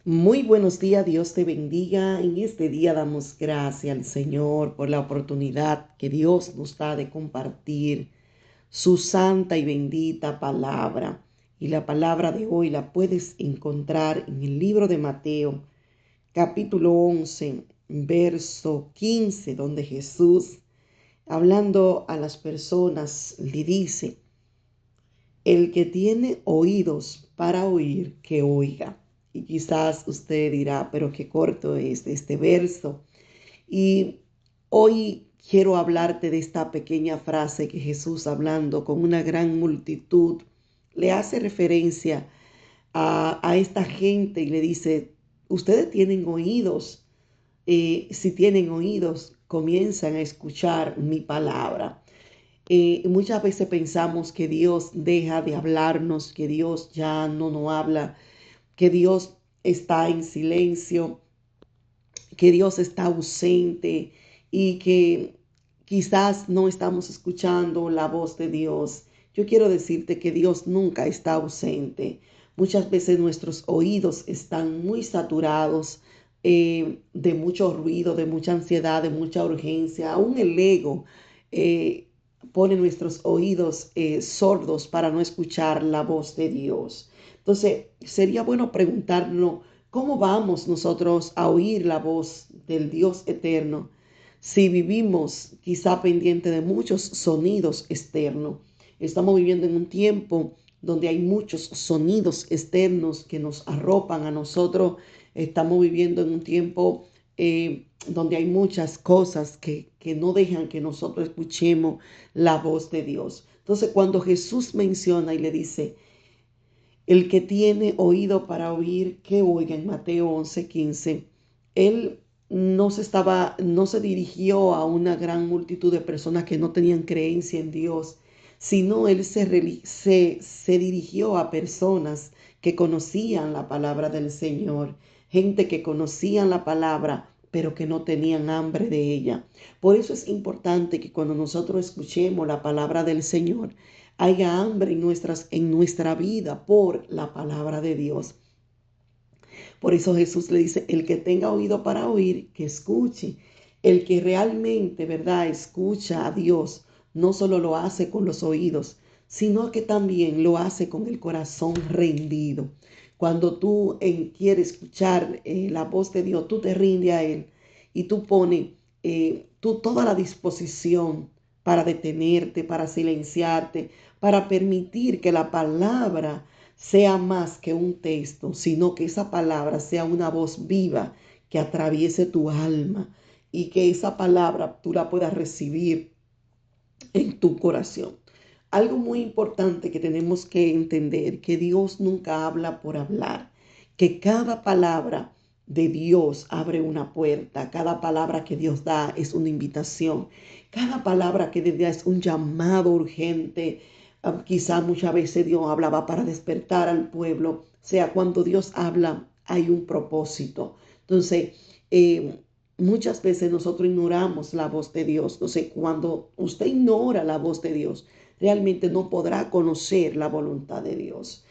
Muy buenos días, Dios te bendiga. En este día damos gracias al Señor por la oportunidad que Dios nos da de compartir su santa y bendita palabra. Y la palabra de hoy la puedes encontrar en el libro de Mateo, capítulo 11, verso 15, donde Jesús, hablando a las personas, le dice: el que tiene oídos para oír, que oiga. Y quizás usted dirá, pero qué corto es este verso. Y hoy quiero hablarte de esta pequeña frase que Jesús, hablando con una gran multitud, le hace referencia a esta gente y le dice: ustedes tienen oídos. Si tienen oídos, comienzan a escuchar mi palabra. Muchas veces pensamos que Dios deja de hablarnos, que Dios ya no nos habla, que Dios está en silencio, que Dios está ausente y que quizás no estamos escuchando la voz de Dios. Yo quiero decirte que Dios nunca está ausente. Muchas veces nuestros oídos están muy saturados de mucho ruido, de mucha ansiedad, de mucha urgencia. Aún el ego eh, pone nuestros oídos sordos para no escuchar la voz de Dios. Entonces, sería bueno preguntarnos: ¿cómo vamos nosotros a oír la voz del Dios eterno si vivimos quizá pendiente de muchos sonidos externos? Estamos viviendo en un tiempo donde hay muchos sonidos externos que nos arropan a nosotros. Estamos viviendo en un tiempo donde hay muchas cosas que no dejan que nosotros escuchemos la voz de Dios. Entonces, cuando Jesús menciona y le dice: el que tiene oído para oír, que oiga, en Mateo 11:15, él no se dirigió a una gran multitud de personas que no tenían creencia en Dios, sino él se dirigió a personas que conocían la palabra del Señor, gente que conocían la palabra, pero que no tenían hambre de ella. Por eso es importante que cuando nosotros escuchemos la palabra del Señor, haya hambre en nuestra vida por la palabra de Dios. Por eso Jesús le dice: el que tenga oído para oír, que escuche. El que realmente, ¿verdad?, escucha a Dios, no solo lo hace con los oídos, sino que también lo hace con el corazón rendido. Cuando tú quieres escuchar la voz de Dios, tú te rindes a Él y tú pones tú toda la disposición para detenerte, para silenciarte, para permitir que la palabra sea más que un texto, sino que esa palabra sea una voz viva que atraviese tu alma y que esa palabra tú la puedas recibir en tu corazón. Algo muy importante que tenemos que entender: que Dios nunca habla por hablar, que cada palabra de Dios abre una puerta, cada palabra que Dios da es una invitación, cada palabra que Dios da es un llamado urgente. Quizá muchas veces Dios hablaba para despertar al pueblo. O sea, cuando Dios habla hay un propósito. Entonces, eh, muchas veces nosotros ignoramos la voz de Dios. Entonces, cuando usted ignora la voz de Dios, realmente no podrá conocer la voluntad de Dios.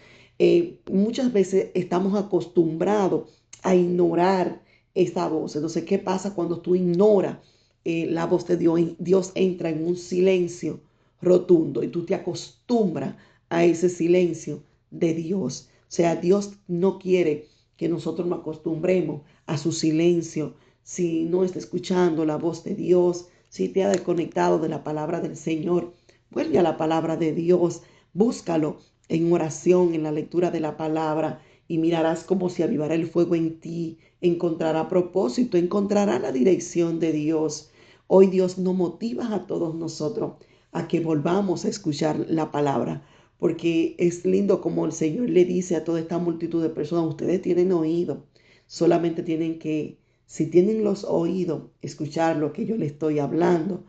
Muchas veces estamos acostumbrados a ignorar esa voz. Entonces, ¿qué pasa cuando tú ignoras la voz de Dios? Dios entra en un silencio rotundo y tú te acostumbras a ese silencio de Dios. O sea, Dios no quiere que nosotros nos acostumbremos a su silencio. Si no está escuchando la voz de Dios, si te ha desconectado de la palabra del Señor, vuelve a la palabra de Dios, búscalo en oración, en la lectura de la palabra, y mirarás como se avivará el fuego en ti, encontrará propósito, encontrará la dirección de Dios. Hoy Dios nos motiva a todos nosotros a que volvamos a escuchar la palabra, porque es lindo como el Señor le dice a toda esta multitud de personas: ustedes tienen oído, solamente tienen que, si tienen los oídos, escuchar lo que yo le estoy hablando.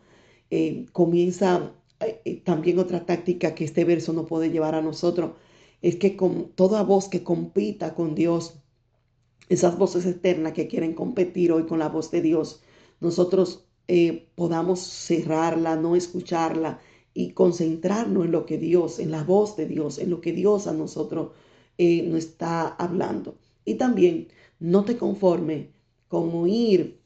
Comienza también otra táctica que este verso no puede llevar a nosotros: es que con toda voz que compita con Dios, esas voces externas que quieren competir hoy con la voz de Dios, nosotros podamos cerrarla, no escucharla y concentrarnos en lo que Dios, en la voz de Dios, en lo que Dios a nosotros nos está hablando. Y también no te conforme con oír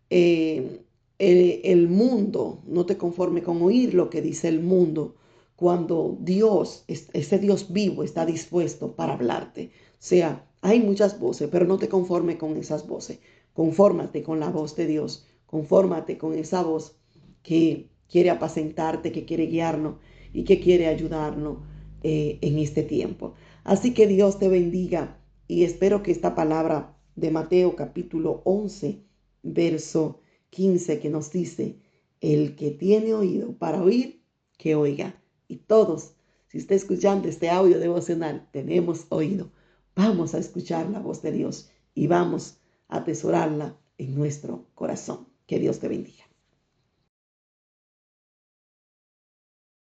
el mundo, no te conforme con oír lo que dice el mundo, cuando Dios, ese Dios vivo, está dispuesto para hablarte. O sea, hay muchas voces, pero no te conforme con esas voces. Confórmate con la voz de Dios. Confórmate con esa voz que quiere apacentarte, que quiere guiarnos y que quiere ayudarnos en este tiempo. Así que Dios te bendiga y espero que esta palabra de Mateo capítulo 11, verso 15, que nos dice, el que tiene oído para oír, que oiga. Y todos, si está escuchando este audio devocional, tenemos oído. Vamos a escuchar la voz de Dios y vamos a atesorarla en nuestro corazón. Que Dios te bendiga.